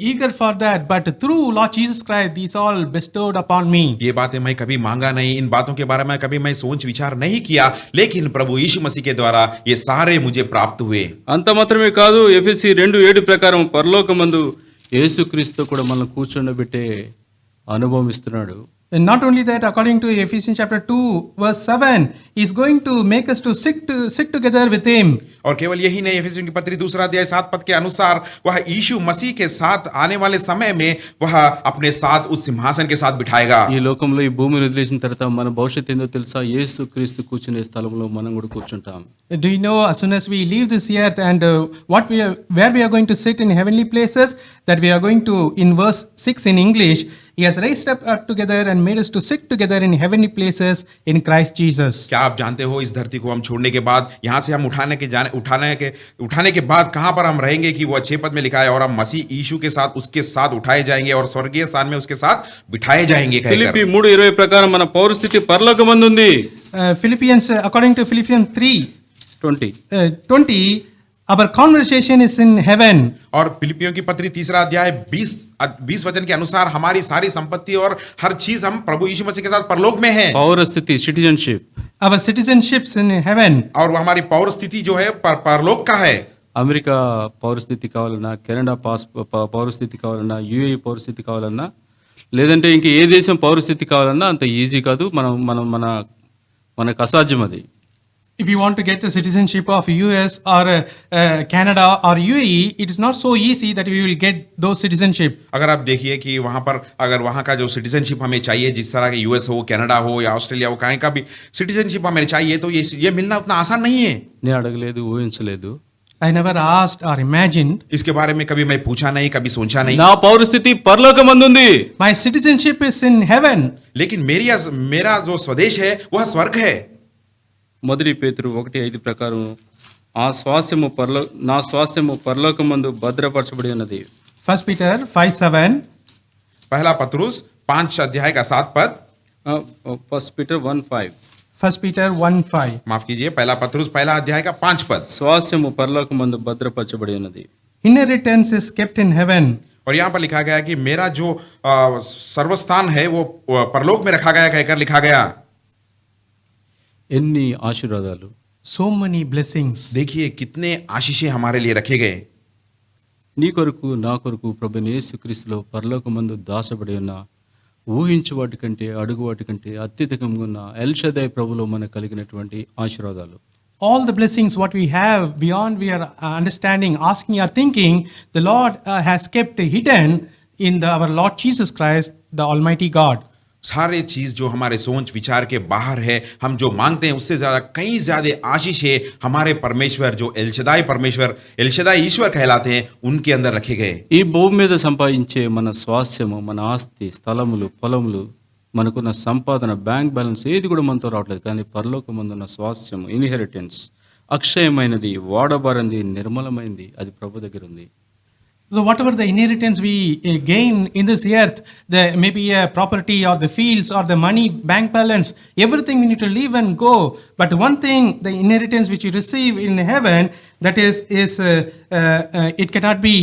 eager for that, but through Lord Jesus Christ, these all bestowed upon me. ये बातें मैं कभी मांगा नहीं, इन बातों के बारे में कभी मैं सोच विचार नहीं किया, लेकिन प्रभु यीशु मसीह के द्वारा ये सारे मुझे प्राप्त हुए। అంత మాత్రమే కాదు. ఎఫెసీ 2:7 ప్రకారం పరలోకమందు యేసుక్రీస్తు కూడా మనల్ని కూర్చొని అనుభవం ఇస్తున్నాడు. And not only that, according to Ephesians chapter 2 verse 7, he is going to make us to sit together with him. और केवल यही नहीं, एफेसियों की पत्री 2 अध्याय 7 पद के अनुसार वह यीशु मसीह के साथ आने वाले समय में वह अपने साथ उस सिंहासन के साथ बिठाएगा। ఈ లోకంలో ఈ భూమిని వదిలేసిన తర్వాత మన భవిష్యత్తు ఏందో తెలుసా? యేసుక్రీస్తు కూర్చునే స్థలంలో మనం కూడా కూర్చుంటాం. Do you know, as soon as we leave this earth and where we are going to sit in heavenly places, that we are going to, in verse 6 in English, he has raised up together and made us to sit together in heavenly places in Christ Jesus. क्या आप जानते हो इस धरती को हम छोड़ने के बाद, यहाँ से हम उठाने के बाद कहाँ पर हम रहेंगे? कि वो 6 पद में लिखा है, और हम मसीह यीशु के साथ उसके साथ उठाए जाएंगे और स्वर्गीय स्थान में उसके साथ बिठाए जाएंगे कहकर। ఫిలిప్పీ 3:20 ప్రకారం మన పౌరస్థితి పరలోకమందుంది. Philippians, according to Philippians 3:20, Our conversation is in heaven. और फिलिपियों की पत्री 3 अध्याय 20 वचन के अनुसार हमारी सारी संपत्ति और हर चीज हम प्रभु यीशु मसीह के साथ परलोक में है। పౌర స్థితి citizenship, Our citizenships in heaven. और हमारी पौर स्थिति जो है परलोक का है। అమెరికా పౌరస్థితి కావాలన్నా, కెనడా పౌరస్థితి కావాలన్నా, యుఏఈ పౌరస్థితి కావాలన్నా, లేదంటే ఇంక ఏ దేశం పౌరస్థితి కావాలన్నా అంత ఈజీ కాదు. మనకు అసాధ్యం అది. If you want to get the citizenship of US or Canada or UAE, it is not so easy that we will get those citizenship. अगर आप देखिए कि वहां पर अगर वहां का जो सिटीजनशिप हमें चाहिए, जिस तरह के यूएस हो, कनाडा हो या ऑस्ट्रेलिया हो, कहीं का भी सिटीजनशिप हमें चाहिए, तो ये मिलना उतना आसान नहीं है। నేను అడగలేదు, ఊహించలేదు. I never asked or imagined. इसके बारे में कभी मैं पूछा नहीं, कभी सोचा नहीं। నా పౌరస్థితి పరలోకమందుంది. My citizenship is in heaven. लेकिन मेरा जो स्वदेश है वह स्वर्ग है। మొదటి పేతురు 1:5 ప్రకారం నా స్వాస్థ్యము పరలోకమందు భద్రపరచబడి ఉన్నది. 1 Peter 5:7. पहला पत्रुस 5 अध्याय का 7 पद। 1 Peter 1:5. 1 Peter 1:5. माफ कीजिए, पहला पत्रुस पहला अध्याय का 5 पद। స్వాస్థ్యము పరలోకమందు భద్రపరచబడి ఉన్నది. Inheritance is kept in heaven. और यहाँ पर लिखा गया कि मेरा जो सर्वस्थान है वो परलोक में रखा गया, कहकर लिखा गया। ఎన్ని ఆశీర్వాదాలు. So many blessings. देखिए कितने आशीषें हमारे लिए रखे गए। నీ కొరకు నా కొరకు ప్రభువైన యేసుక్రీస్తులో పరలోకమందు దాచబడి ఉన్న ఊహించు వాటి కంటే అడుగు వాటి కంటే అత్యధికంగా ఉన్న ఎల్ షదై ప్రభులో మనకు కలిగినటువంటి ఆశీర్వాదాలు. All the blessings what we have beyond we are understanding, asking or thinking, the Lord has kept hidden in our Lord Jesus Christ, the Almighty God. सारे चीज जो हमारे सोच विचार के बाहर है, हम जो मांगते हैं उससे ज्यादा कई ज्यादा आशीषें हमारे परमेश्वर जो एलशदाई ईश्वर कहलाते हैं उनके अंदर रखे गए। ఈ భూమి మీద సంపాదించే మన స్వాస్థ్యము, మన ఆస్తి, స్థలములు, పొలములు, మనకున్న సంపాదన, బ్యాంక్ బ్యాలెన్స్ ఏది కూడా మనతో రావట్లేదు. కానీ పరలోకమందున్న స్వాస్థ్యము, ఇన్హెరిటెన్స్ అక్షయమైనది, వాడబారింది, నిర్మలమైంది, అది ప్రభు దగ్గర ఉంది. So whatever the inheritance we gain in this earth, the maybe a property or the fields or the money, bank balance, everything we need to leave and go. But one thing, the inheritance which you receive in heaven, that is it cannot be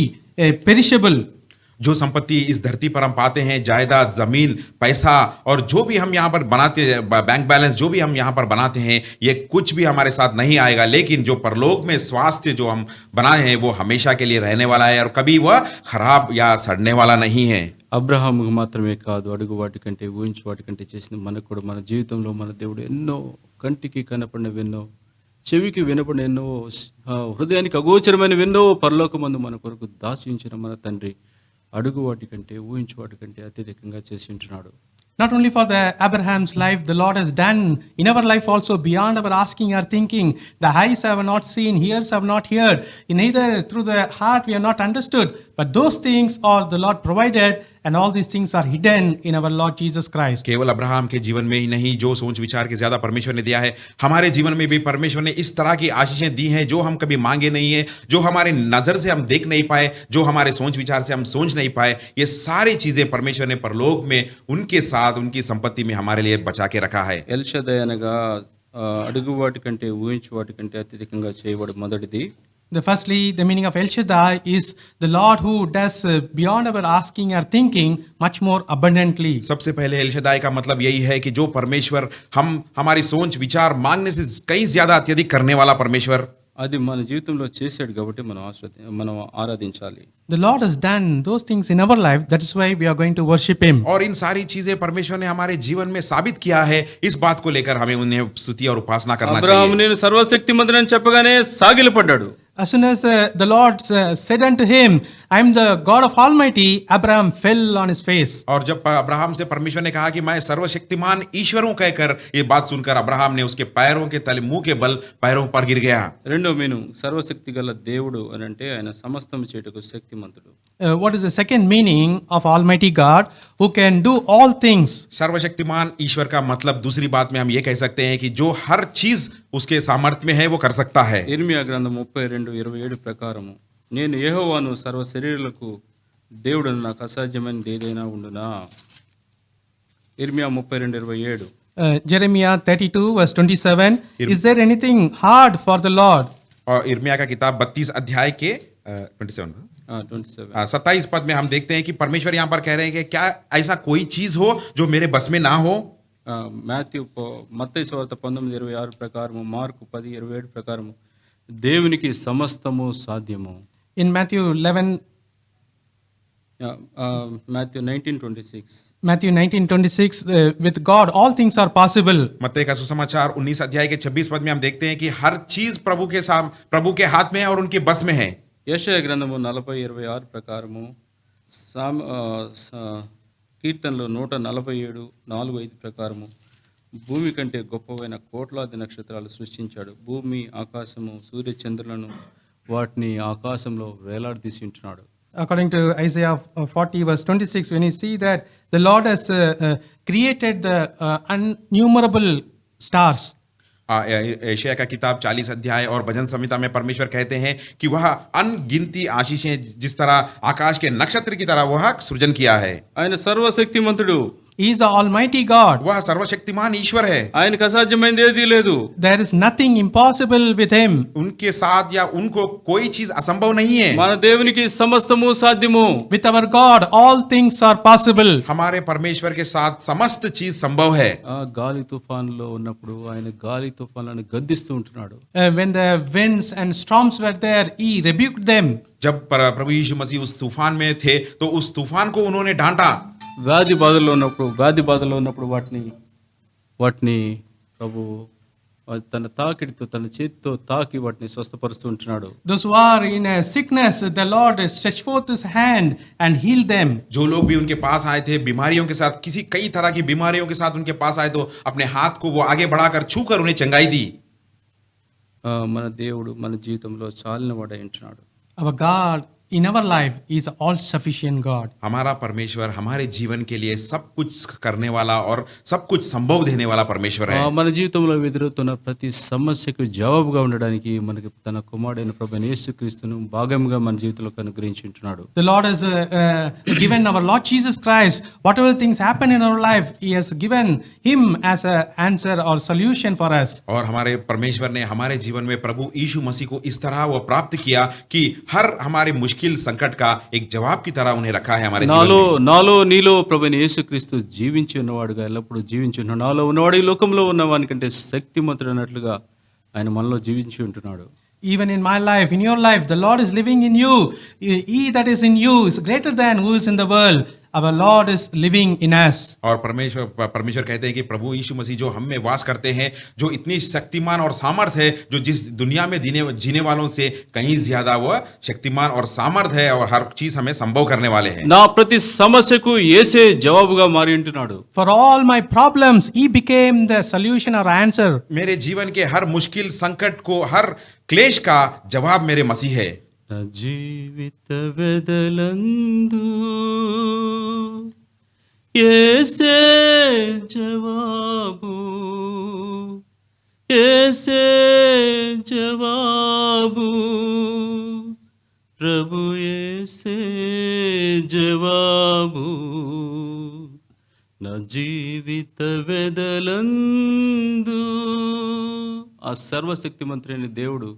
perishable. जो संपत्ति इस धरती पर हम पाते हैं, जायदाद, जमीन, पैसा और जो भी हम यहाँ पर बनाते हैं, बैंक बैलेंस जो भी हम यहाँ पर बनाते हैं, ये कुछ भी हमारे साथ नहीं आएगा। लेकिन जो परलोक में स्वास्थ्य जो हम बनाए हैं वो हमेशा के लिए रहने वाला है और कभी वह खराब या सड़ने वाला नहीं है। అబ్రహాముకు మాత్రమే కాదు, అడుగు వాటి కంటే ఊహించు వాటి కంటే చేసిన మనకు కూడా మన జీవితంలో మన దేవుడు ఎన్నో కంటికి కనపడినవెన్నో, చెవికి వినపడినెన్నో, హృదయానికి అగోచరమైనవెన్నో పరలోకమందు మన కొరకు దాచించిన మన తండ్రి అడుగు వాటి కంటే ఊహించు వాటి కంటే అత్యధికంగా చేసి ఉంటున్నాడు. Not only for the Abraham's life, the Lord has done in our life also beyond our asking or thinking. The eyes have not seen, ears have not heard, neither through the heart we have not understood. But those things are the Lord provided, and all these things are hidden in our Lord Jesus Christ. केवल Abraham के जीवन में ही नहीं, जो सोच विचार के ज्यादा परमेश्वर ने दिया है, हमारे जीवन में भी परमेश्वर ने इस तरह की आशीषें दी हैं जो हम कभी मांगे नहीं है, जो हमारे नजर से हम देख नहीं पाए, जो हमारे सोच विचार से हम सोच नहीं पाए। ये सारी चीजें परमेश्वर ने परलोक में उनके साथ उनकी संपत्ति में हमारे लिए बचा के रखा है। ఎల్ షదై అనగా అడుగు వాటి కంటే ఊహించు వాటి కంటే అత్యధికంగా చేయబడి మొదటిది. Firstly, the meaning of El Shaddai is the Lord who does beyond our asking or thinking much more abundantly. सबसे पहले एलशदाई का मतलब यही है कि जो परमेश्वर हम हमारी सोच विचार मांगने से कहीं ज्यादा अत्यधिक करने वाला परमेश्वर, అది మన జీవితంలో చేశాడు కాబట్టి మనం ఆరాధించాలి. The Lord has done those things in our life, that is why we are going to worship Him. और इन सारी चीजें परमेश्वर ने हमारे जीवन में साबित किया है। इस बात को लेकर हमें उन्हें स्तुति और उपासना करना అబ్రహాము चाहिए। నేను సర్వశక్తిమంతుడని చెప్పగానే సాగిలపడ్డాడు. As soon as the Lord said unto him, I am the God of Almighty, Abraham fell on his face. और जब अब्राहम से परमेश्वर ने कहा कि मैं सर्वशक्तिमान ईश्वर हूं कहकर, ये बात सुनकर अब्राहम ने उसके पैरों के तले मुंह के बल पैरों पर गिर गया। రెండో మీను సర్వశక్తి గల దేవుడు అని అంటే ఆయన సమస్తం చేయుటకు శక్తిమంతుడు. What is the second meaning of Almighty God, who can do all things? सर्वशक्तिमान ईश्वर का मतलब दूसरी बात में हम ये कह सकते हैं कि जो हर चीज उसके सामर्थ्य में है वो कर सकता है। ఇర్మియా గ్రంథం 32:27 ప్రకారము నేను యెహోవాను సర్వ శరీరులకు దేవుడను, నాకు అసాధ్యమైనది ఏదైనా ఉండునా. ఇర్మియా 32:27. Jeremiah 32 verse 27. Is there anything hard for the Lord? और इर्मिया का किताब 32 अध्याय के 27 27 27 पद में हम देखते हैं कि परमेश्वर यहाँ पर कह रहे हैं कि क्या ऐसा कोई चीज हो जो मेरे बस में ना हो। మాథ్యూ మత్తయి సువార్త 19:26 ప్రకారము, మార్కు 10:27 ప్రకారము దేవునికి సమస్తము సాధ్యము. In Matthew 11, Matthew 19:26 Matthew 19:26, with God all things are possible. मत्ती का सुसमाचार 19 अध्याय के 26 पद में हम देखते हैं कि हर चीज प्रभु के हाथ में है और उनके बस में है। యెషయా గ్రంథము 40:26 ప్రకారము, కీర్తనలు 147:4-5 ప్రకారము భూమి కంటే గొప్పవైన కోట్లాది నక్షత్రాలు సృష్టించాడు. భూమి, ఆకాశము, సూర్య చంద్రులను వాటిని ఆకాశంలో వేలాడదీసి ఉంటున్నాడు. According to Isaiah 40 verse 26, when you see that the Lord has created the innumerable stars. Asia का किताब 40 अध्याय और भजन संहिता में परमेश्वर कहते हैं कि वह अनगिनती आशीषें जिस तरह आकाश के नक्षत्र की तरह वह सृजन किया है। ఆయన సర్వశక్తిమంతుడు, He is the Almighty God. वह सर्वशक्तिमान ईश्वर है। ఆయనకు అసాధ్యమైనది ఏదీ లేదు. There is nothing impossible with Him. उनके साथ या उनको कोई चीज असंभव नहीं है। మన దేవునికి సమస్తము సాధ్యము. With our God, all things are possible. हमारे परमेश्वर के साथ समस्त चीज संभव है। గాలి తుఫాన్లో ఉన్నప్పుడు ఆయన గాలి తుఫాన్లను గద్దిస్తూ ఉంటున్నాడు. When the winds and storms were there, He rebuked them. जब प्रभु यीशु मसीह उस तूफान में थे तो उस तूफान को उन्होंने डांटा। వ్యాధి బాధల్లో ఉన్నప్పుడు వాటిని ప్రభు తన తాకిడితో, తన చేతితో తాకి వాటిని స్వస్థపరుస్తూ ఉంటున్నాడు. Those who are in a sickness, the Lord stretched forth His hand and healed them. जो लोग भी उनके पास आए थे बीमारियों के साथ, कई तरह की बीमारियों के साथ उनके पास आए तो अपने हाथ को वो आगे बढ़ाकर छूकर उन्हें चंगाई दी। మన దేవుడు మన జీవితంలో చాలినవాడై ఉంటున్నాడు. Our God in our life is all sufficient God. हमारा परमेश्वर हमारे जीवन के लिए सब कुछ करने वाला और सब कुछ संभव देने वाला परमेश्वर है। మన జీవితంలో ఎదురవుతున్న ప్రతి సమస్యకు జవాబుగా ఉండడానికి మనకి తన కుమారుడైన ప్రభువైన యేసుక్రీస్తును భాగంగా మన జీవితంలోకి అనుగ్రహించి ఉంటున్నాడు. The Lord has given our Lord Jesus Christ, whatever things happen in our life, He has given Him as an answer or solution for us. और हमारे परमेश्वर ने हमारे जीवन में प्रभु यीशु मसीह को इस तरह वो प्राप्त किया कि हर हमारे मुश्किल संकट का एक जवाब की तरह उन्हें रखा है हमारे जीवन में। నాలో నీలో ప్రభువైన యేసుక్రీస్తు జీవించి ఉన్నవాడుగా ఎల్లప్పుడూ జీవించి ఉన్నాడు. నాలో ఉన్నవాడు ఈ లోకంలో ఉన్నవాని కంటే శక్తిమంతుడు అన్నట్లుగా ఆయన మనలో జీవించి ఉంటున్నాడు. Even in my life, in your life, the Lord is living in you. He that is in you is greater than who is in the world. Our Lord is living in us. और परमेश्वर कहते हैं कि प्रभु यीशु मसीह जो हम में वास करते हैं, जो इतनी शक्तिमान और सामर्थ है, जो जिस दुनिया में जीने वालों से कहीं ज्यादा वह शक्तिमान और सामर्थ है और हर चीज हमें संभव करने वाले हैं। నా ప్రతి సమస్యకు యేసే జవాబుగా మారి ఉంటున్నాడు. For all my problems, He became the solution or answer. मेरे जीवन के हर मुश्किल संकट को, हर क्लेश का जवाब मेरे मसीह है। నా జీవిత వెదలందు యేసే జవాబు, యేసే జవాబు, ప్రభు యేసే జవాబు. నా జీవిత వెదలందు ఆ సర్వశక్తిమంతుడైన దేవుడు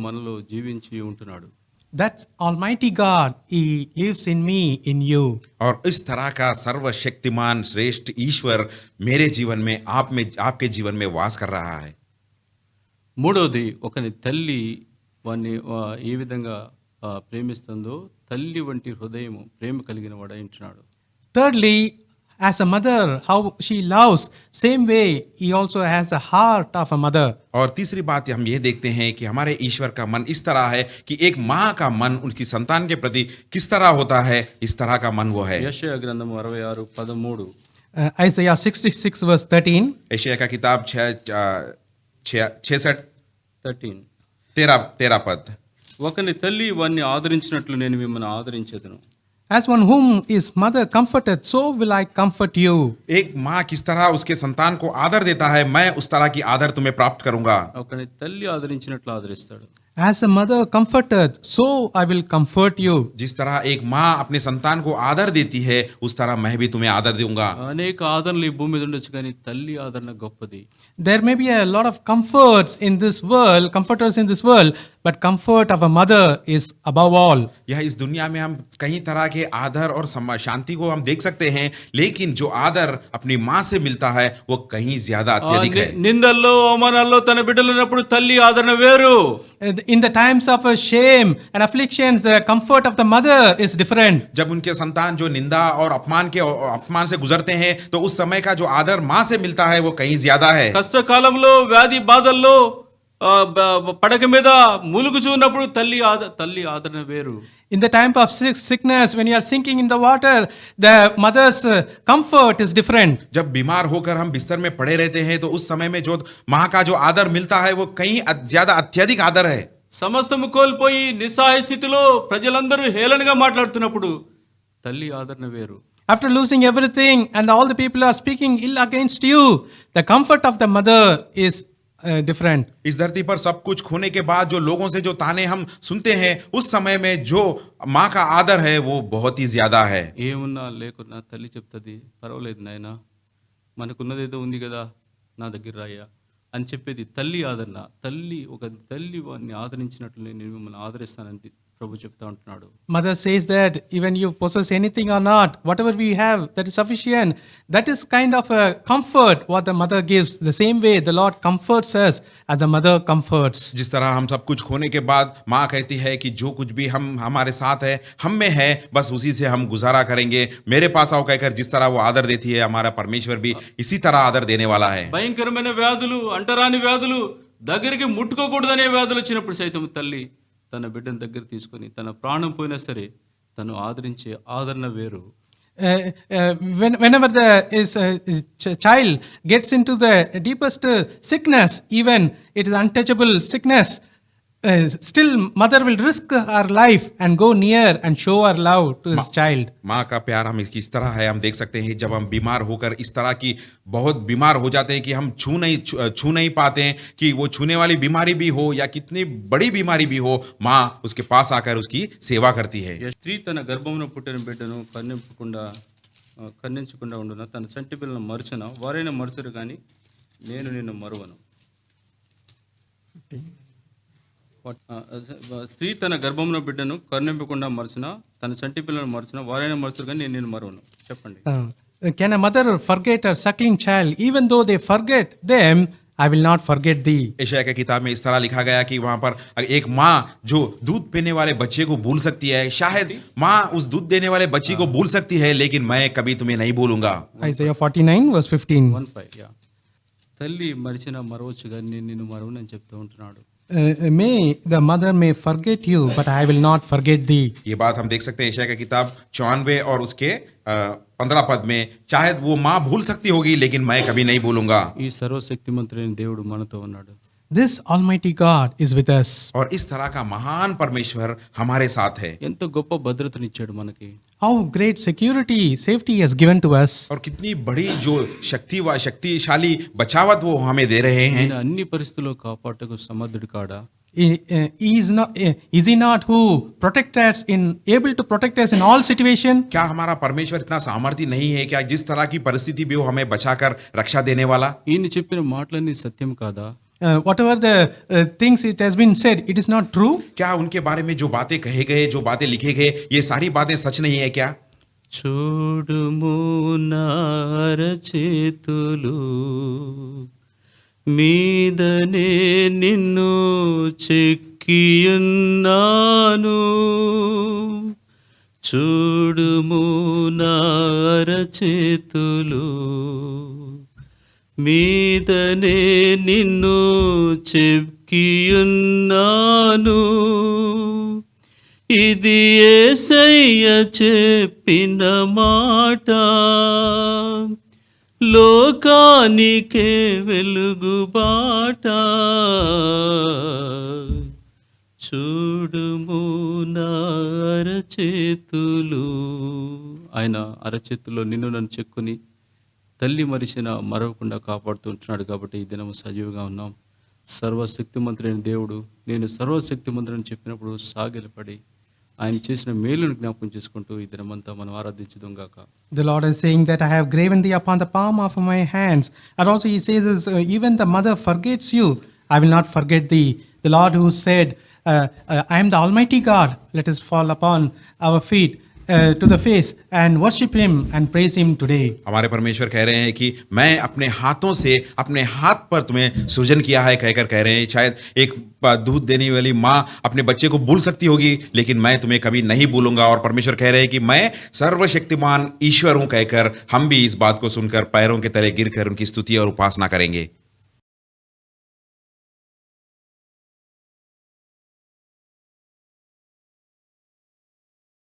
మనలో జీవించి ఉంటున్నాడు. That Almighty God, He lives in me, in you. और इस तरह का सर्वशक्तिमान श्रेष्ठ ईश्वर मेरे जीवन में, आपके जीवन में वास कर रहा है। మూడవది, ఒకని తల్లి వాన్ని ఏ విధంగా ప్రేమిస్తుందో తల్లి వంటి హృదయము ప్రేమ కలిగిన వాడై ఉంటున్నాడు. Thirdly, as a mother, how she loves, same way He also has the heart of a mother. और तीसरी बात हम ये देखते हैं कि हमारे ईश्वर का मन इस तरह है कि एक माँ का मन उनकी संतान के प्रति किस तरह होता है, इस तरह का मन वो है। యెషయా గ్రంథము 66:13 Isaiah 66 verse 13. एशिया का किताब 66 13 13 पद। ఒకని తల్లి వాన్ని ఆదరించినట్లు నేను మిమ్మల్ని ఆదరించేదను. As one whom his mother comforted, so will I comfort you. एक माँ किस तरह उसके संतान को आदर देता है, मैं उस तरह की आदर तुम्हें प्राप्त करूंगा। ఒకని తల్లి ఆదరించినట్లు ఆదరిస్తాడు. As a mother comforteth, so I will comfort you. जिस तरह एक माँ अपने संतान को आदर देती है, उस तरह मैं भी तुम्हें आदर दूंगा। అనేక ఆదరణలు ఈ భూమి మీద ఉండొచ్చు కానీ తల్లి ఆదరణ గొప్పది. There may be a lot of comforts in this world, comforters in this world, but comfort of a mother is above all. यह इस दुनिया में हम कई तरह के आदर और शांति को हम देख सकते हैं, लेकिन जो आदर अपनी माँ से मिलता है वो कहीं ज्यादा अत्यधिक है। నిందల్లో అవమానాల్లో తన బిడ్డలు ఉన్నప్పుడు తల్లి ఆదరణ వేరు. In the times of shame and afflictions, the comfort of the mother is different. जब उनके संतान जो निंदा और अपमान से गुजरते हैं, तो उस समय का जो आदर माँ से मिलता है वो कहीं ज्यादा है। కష్టకాలంలో వ్యాధి బాధల్లో పడక మీద మూలుగుచున్నప్పుడు తల్లి ఆదరణ వేరు. In the time of sickness, when you are sinking in the water, the mother's comfort is different. जब बीमार होकर हम बिस्तर में पड़े रहते हैं, तो उस समय में जो माँ का जो आदर मिलता है वो कहीं ज्यादा अत्यधिक आदर है। సమస్తము కోల్పోయి నిస్సహాయ స్థితిలో ప్రజలందరూ హేళనగా మాట్లాడుతున్నప్పుడు తల్లి ఆదరణ వేరు. After losing everything and all the people are speaking ill against you, the comfort of the mother is different. इस धरती पर सब कुछ खोने के बाद जो लोगों से जो ताने हम सुनते हैं, उस समय में जो माँ का आदर है वो बहुत ही ज्यादा है। ఏమున్నా లేకున్నా తల్లి చెప్తుంది, పర్వాలేదు నాయనా, మనకున్నదేదో ఉంది కదా, నా దగ్గర రాయ్యా అని చెప్పేది తల్లి ఆదరణ. తల్లి వారిని ఆదరించినట్లు నేను మిమ్మల్ని ఆదరిస్తానని ప్రభు చెప్తా ఉంటున్నాడు. Mother says that even you possess anything or not, whatever we have, that is sufficient. That is kind of a comfort what the mother gives. The same way the Lord comforts us as the mother comforts. जिस तरह हम सब कुछ खोने के बाद माँ कहती है कि जो कुछ भी हम हमारे साथ है, हम में है, बस उसी से हम गुजारा करेंगे, मेरे पास आओ कहकर जिस तरह वो आदर देती है, हमारा परमेश्वर भी इसी तरह आदर देने वाला है। భయంకరమైన వ్యాధులు, అంటరాని వ్యాధులు, దగ్గరికి ముట్టుకోకూడదనే వ్యాధులు వచ్చినప్పుడు సైతం తల్లి తన బిడ్డను దగ్గర తీసుకొని తన ప్రాణం పోయినా సరే తను ఆదరించే ఆదరణ వేరు. Whenever the child gets into the deepest sickness, even it is untouchable sickness, still mother will risk her life and go near and show her love to his child. माँ का प्यार हम किस तरह है हम देख सकते हैं। जब हम बीमार होकर इस तरह की बहुत बीमार हो जाते हैं कि हम छू नहीं पाते हैं, कि वो छूने वाली बीमारी भी हो या कितनी बड़ी बीमारी भी हो, माँ उसके पास आकर उसकी सेवा करती है। స్త్రీ తన గర్భమున పుట్టిన బిడ్డను కన్నించకుండా ఉండున, తన చంటి పిల్లలను మరుచున, వారైనా మరుచరు కానీ నేను నిన్ను మరువను. స్త్రీ తన గర్భమున బిడ్డను కన్నింపకుండా మరుచున, తన చంటి పిల్లలను మరుచున, వారైనా మరుచరు కానీ నేను నిన్ను మరువను. చెప్పండి. Can a mother forget her suckling child? Even though they forget them, I will not forget thee. यशायाह की किताब में इस तरह लिखा गया कि वहां पर एक माँ जो दूध पीने वाले बच्चे को भूल सकती है, शायद माँ उस दूध देने वाले बच्चे को भूल सकती है, लेकिन मैं कभी तुम्हें नहीं भूलूंगा। Isaiah 49 verse 15. 1:5. తల్లి మరిచిన మరవచ్చు కానీ నేను నిన్ను మరువను అని చెప్తూ ఉంటున్నాడు. May the mother may forget you, but I will not forget thee. ये बात हम देख सकते हैं यशायाह की किताब 94 और उसके 15 पद में, शायद वो माँ भूल सकती होगी लेकिन मैं कभी नहीं भूलूंगा। ఈ సర్వశక్తిమంతుడైన దేవుడు మనతో ఉన్నాడు. This Almighty God is with us. और इस तरह का महान परमेश्वर हमारे साथ है। ఎంత గొప్ప భద్రతనిచ్చాడు మనకి. How great security, safety he has given to us. और कितनी बड़ी जो शक्तिशाली बचावत वो हमें दे रहे हैं। ఆయన అన్ని పరిస్థితుల్లో కాపాడటకు సమర్థుడు కాడా? Is he not who able to protect us in all situation? क्या हमारा परमेश्वर इतना सामर्थ्य नहीं है क्या जिस तरह की परिस्थिति भी वो हमें बचाकर रक्षा देने वाला? ఈయన చెప్పిన మాటలన్నీ సత్యం కాదా? Whatever the things it has been said, it is not true. क्या उनके बारे में जो बातें कहे गए, जो बातें लिखे गए, ये सारी बातें सच नहीं है क्या? చూడుము నార చేతులు మీదనే నిన్ను చెక్కియున్నాను, చూడుము నార చేతులు మీదనే నిన్ను చెక్కియున్నాను, ఇది యేసయ్య చెప్పిన మాట, లోకానికే వెలుగు బాట, చూడుము నా అరచేతులు. ఆయన అరచేతుల్లో నిన్ను నన్ను చెక్కుని తల్లి మరిచిన మరవకుండా కాపాడుతూ ఉంటున్నాడు. కాబట్టి ఈ దినము సజీవుగా ఉన్నాం. సర్వశక్తిమంతుడైన దేవుడు నేను సర్వశక్తిమంతుడని చెప్పినప్పుడు సాగిలపడి ఆయన చేసిన మేలును జ్ఞాపకం చేసుకుంటూ ఈ దినమంతా మనం ఆరాధించుదాం గాక. The Lord is saying that I have graven thee upon the palm of my hands. And also he says, this, even the mother forgets you, I will not forget thee. The Lord who said, I am the Almighty God, let us fall upon our feet to the face and worship him and praise him today. हमारे परमेश्वर कह रहे हैं कि मैं अपने हाथों से अपने हाथ पर तुम्हें सृजन किया है कहकर कह रहे हैं. शायद एक दूध देने वाली माँ अपने बच्चे को भूल सकती होगी, लेकिन मैं तुम्हें कभी नहीं भूलूंगा. और परमेश्वर कह रहे हैं कि मैं सर्वशक्तिमान ईश्वर हूं कहकर हम भी इस बात को सुनकर पैरों के तले गिरकर उनकी स्तुति और उपासना करेंगे.